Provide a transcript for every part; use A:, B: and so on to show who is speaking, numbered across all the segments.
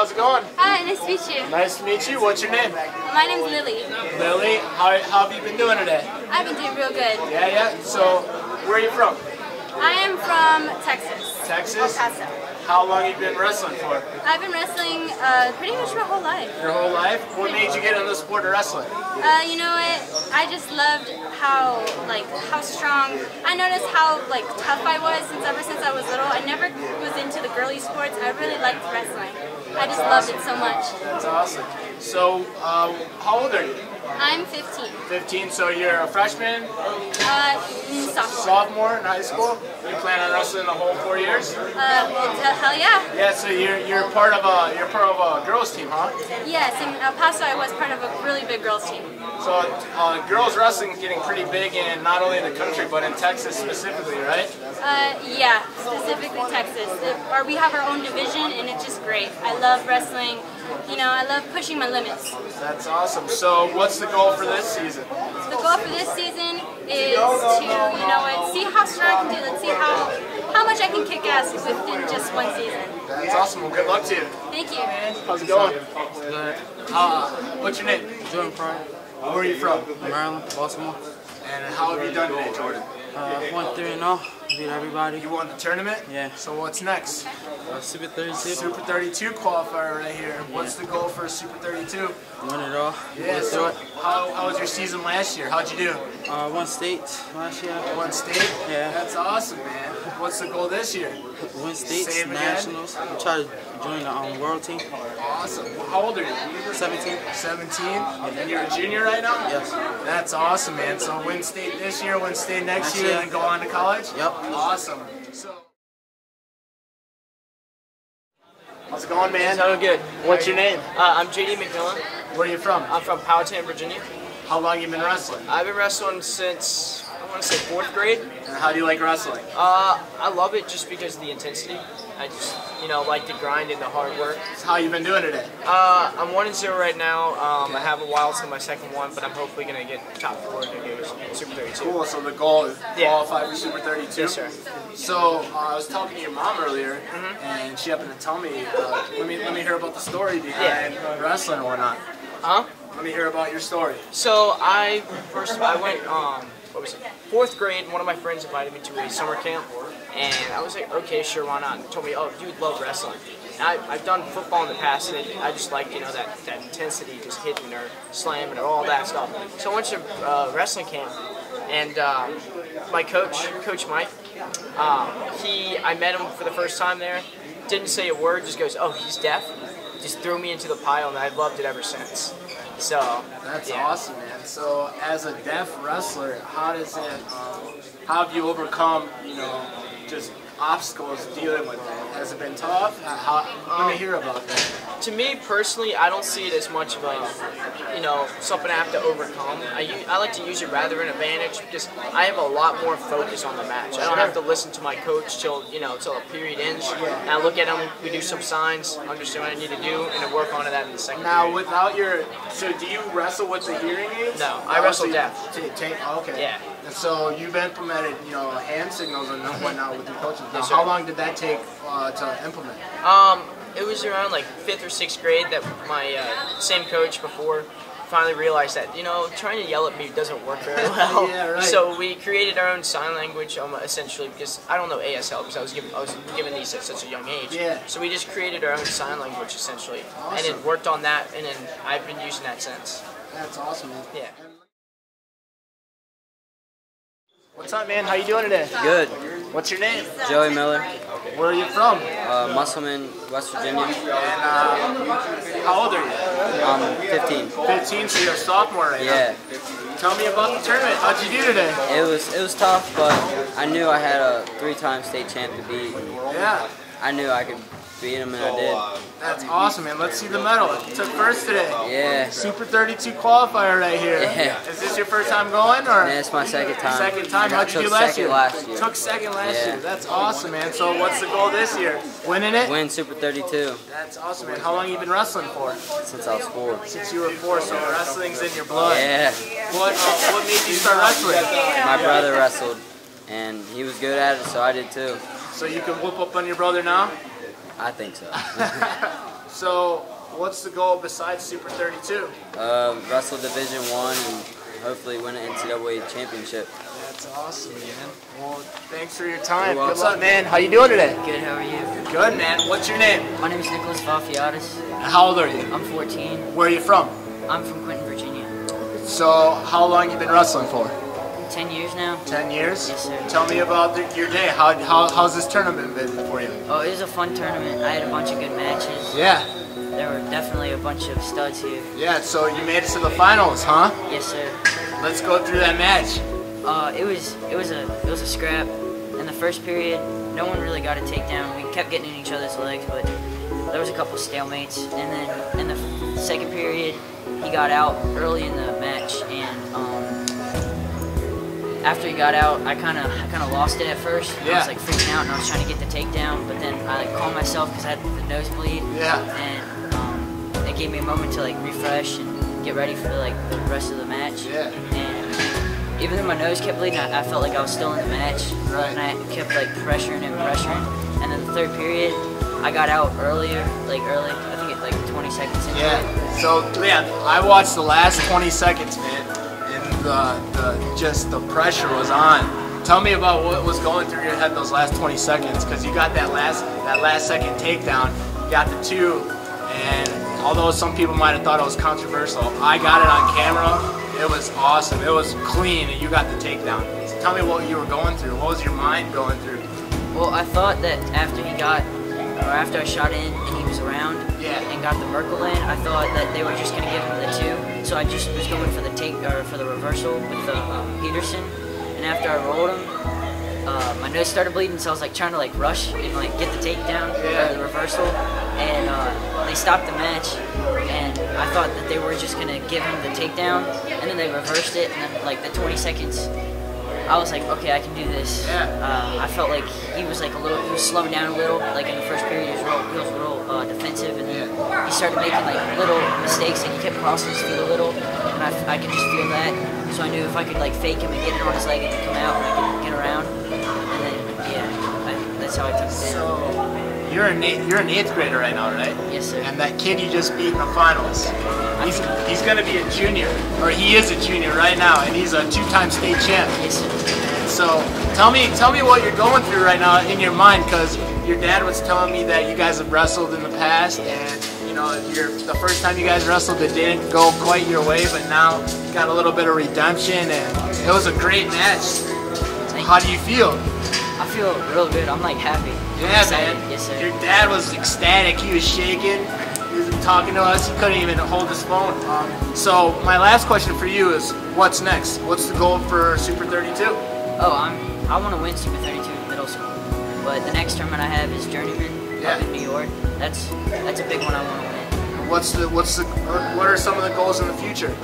A: how's it going?
B: Hi, nice to meet you.
A: Nice to meet you. What's your name?
B: My name's Lily.
A: Lily. How have you been doing today?
B: I've been doing real good.
A: Yeah. So, where are you from?
B: I am from Texas.
A: Texas?
B: El Paso.
A: How long have you been wrestling for?
B: I've been wrestling pretty much my whole life.
A: Your whole life? What made you get into the sport of wrestling?
B: You know what? I just loved how strong. I noticed how tough I was ever since I was little. I never was into the girly sports. I really liked wrestling. I just loved it so much.
A: That's awesome. So, how old are you?
B: I'm 15.
A: 15, so you're a freshman?
B: Sophomore.
A: In high school? You plan on wrestling the whole 4 years?
B: Hell yeah.
A: Yeah, so you're part of a girls team, huh?
B: Yes, in El Paso I was part of a really big girls team.
A: So girls wrestling is getting pretty big in not only the country but in Texas specifically, right?
B: Yeah, specifically Texas. We have our own division and it's just great. I love wrestling. You know, I love pushing my limits.
A: That's awesome. So what's the goal for this season?
B: The goal for this season is to, see how strong I can do. Let's see how much I can kick ass within just one season.
A: That's awesome. Well, good luck to you.
B: Thank you.
A: How's it going?
C: Good.
A: What's your name?
C: Jordan Pryor.
A: Where are you from?
C: Maryland, Baltimore.
A: And how have you done today, Jordan?
C: Won 3-0. Beat everybody.
A: You won the tournament?
C: Yeah.
A: So what's next?
C: Super 32.
A: Super 32 qualifier right here. What's the goal for Super 32?
C: Won it all.
A: Yeah, so how was your season last year? How'd you do?
C: Won state last year.
A: Won state?
C: Yeah.
A: That's awesome, man. What's the goal this year?
C: Win states,
A: Same again?
C: nationals. Try to join the world team.
A: Awesome. How old are you?
C: 17.
A: 17? And you're a junior right now?
C: Yes.
A: That's awesome, man. So win state this year, win state next year, and then go on to college?
C: Yep.
A: Awesome. So, how's it going, man?
D: It's going good.
A: What's your name?
D: I'm JD McMillan.
A: Where are you from?
D: I'm from Powhatan, Virginia.
A: How long you been wrestling?
D: I've been wrestling since, I want to say 4th grade.
A: And how do you like wrestling?
D: I love it just because of the intensity. I just, like the grind and the hard work.
A: How you been doing today?
D: I'm 1-0 right now. I have a while till my second one, but I'm hopefully going to get top 4 to go Super 32.
A: Cool, so the goal is qualify for Super 32?
D: Yes, sir.
A: So, I was talking to your mom earlier, and she happened to tell me, let me hear about the story behind wrestling and whatnot.
D: Huh?
A: Let me hear about your story.
D: So, I went, 4th grade, one of my friends invited me to a summer camp, and I was like, okay, sure, why not? And told me, oh, dude, love wrestling. And I've done football in the past, and I just like, that intensity, just hitting or slamming or all that stuff. So I went to wrestling camp, and my Coach Mike, I met him for the first time there, didn't say a word, just goes, oh, he's deaf. Just threw me into the pile, and I've loved it ever since. So
A: that's awesome, man. So as a deaf wrestler, how have you overcome, just obstacles dealing with it? Has it been tough? Let me hear about that.
D: To me personally, I don't see it as much of a, something I have to overcome. I like to use it rather an advantage because I have a lot more focus on the match. I don't have to listen to my coach till a period ends. And I look at him, we do some signs, understand what I need to do, and then work on that in the second
A: Now,
D: period.
A: without so do you wrestle with the hearing aids?
D: No, I wrestle deaf.
A: Okay.
D: Yeah.
A: And so you've implemented, hand signals and whatnot with your coaches. Now,
D: Yes, sir.
A: how long did that take to implement?
D: It was around 5th or 6th grade that my same coach before finally realized that, trying to yell at me doesn't work very well.
A: Yeah, right.
D: So we created our own sign language, essentially, because I don't know ASL because I was given these at such a young age.
A: Yeah.
D: So we just created our own sign language, essentially,
A: Awesome.
D: and then worked on that, and then I've been using that since.
A: That's awesome, man.
D: Yeah.
A: What's up, man? How you doing today?
C: Good.
A: What's your name?
C: Joey Miller.
A: Where are you from?
C: Musselman, West Virginia.
A: And how old are you?
C: I'm 15.
A: 15, so you're a sophomore right
C: Yeah.
A: now. Tell me about the tournament. How'd you do today?
C: It was tough, but I knew I had a 3-time state champ to beat.
A: Yeah.
C: I knew I could beat him, and I did.
A: That's awesome, man. Let's see the medal. You took first today.
C: Yeah.
A: Super 32 qualifier right here.
C: Yeah.
A: Is this your first time going, or?
C: And it's my second time.
A: Second time. How'd you do
C: took
A: last
C: second
A: year?
C: last year.
A: Took second last
C: Yeah.
A: year. That's awesome, man. So what's the goal this year? Winning it?
C: Win Super 32
A: That's awesome, man. How long you been wrestling for?
C: since I was 4.
A: Since you were 4, so wrestling's in your blood.
C: Yeah.
A: What made you start wrestling?
C: My brother wrestled, and he was good at it, so I did too.
A: So you can whoop up on your brother now?
C: I think so.
A: So, what's the goal besides Super 32?
C: Wrestle Division 1 and hopefully win an NCAA championship.
A: That's awesome, man. Well, thanks for your time.
C: You're
A: What's
C: welcome.
A: up, man? How you doing today?
E: Good, how are you?
A: Good, man. What's your name?
E: My name is Nicholas Vafiatis.
A: How old are you?
E: I'm 14.
A: Where are you from?
E: I'm from Clinton, Virginia.
A: So, how long you been wrestling for?
E: 10 years now.
A: 10 years?
E: Yes, sir.
A: Tell me about your day. How's this tournament been for you?
E: Oh, it was a fun tournament. I had a bunch of good matches.
A: Yeah.
E: There were definitely a bunch of studs here.
A: Yeah, so you made it to the finals, huh?
E: Yes, sir.
A: Let's go through that match.
E: It was a scrap. In the first period, no one really got a takedown. We kept getting in each other's legs, but there was a couple stalemates. And then in the second period, he got out early in the match, and after he got out, I kind of lost it at first.
A: Yeah.
E: I was like freaking out, and I was trying to get the takedown, but then I like calmed myself because I had the nosebleed.
A: Yeah.
E: And it gave me a moment to like refresh and get ready for like the rest of the match.
A: Yeah.
E: And even though my nose kept bleeding, I felt like I was still in the match.
A: Right.
E: And I kept like pressuring and pressuring. And then the third period, I got out earlier, I think it like 20 seconds into it.
A: Yeah. So yeah, I watched the last 20 seconds, man, and the pressure was on. Tell me about what was going through your head those last 20 seconds, because you got that last second takedown, you got the 2, and although some people might have thought it was controversial, I got it on camera. It was awesome. It was clean, and you got the takedown. So tell me what you were going through. What was your mind going through?
E: Well, I thought that after I shot in and he was around and got the Merkle in, I thought that they were just going to give him the 2. So I just was going for the reversal with the Peterson. And after I rolled him, my nose started bleeding, so I was like trying to like rush and like get the takedown or the reversal. And they stopped the match, and I thought that they were just going to give him the takedown, and then they reversed it, and then like the 20 seconds, I was like, okay, I can do this. I felt like he was slowing down a little. Like in the first period, he was real defensive, and then he started making like little mistakes, and he kept crossing his feet a little, and I could just feel that. So I knew if I could like fake him and get it on his leg and come out, and I could get around, and then that's how I took it down.
A: So you're an 8th grader right now, right?
E: Yes, sir.
A: And that kid you just beat in the finals, he's going to be a junior, or he is a junior right now, and he's a 2-time state champ.
E: Yes, sir.
A: So tell me what you're going through right now in your mind, because your dad was telling me that you guys have wrestled in the past, and you know the first time you guys wrestled it didn't go quite your way, but now you got a little bit of redemption, and it was a great match. How do you feel?
E: I feel real good. I'm like happy.
A: Yeah, man.
E: Yes, sir.
A: Your dad was ecstatic. He was shaking. He was talking to us. He couldn't even hold his phone. So my last question for you is, what's next? What's the goal for Super 32?
E: Oh, I want to win Super 32 in middle school, but the next tournament I have is Journeyman up in New York. That's a big one I want to win.
A: What are some of the goals in the future?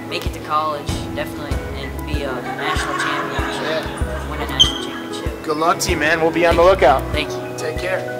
E: Make it to college, definitely, and be a national champion. Win a national championship.
A: Good luck to you, man. We'll be on the lookout.
E: Thank you.
A: Take care.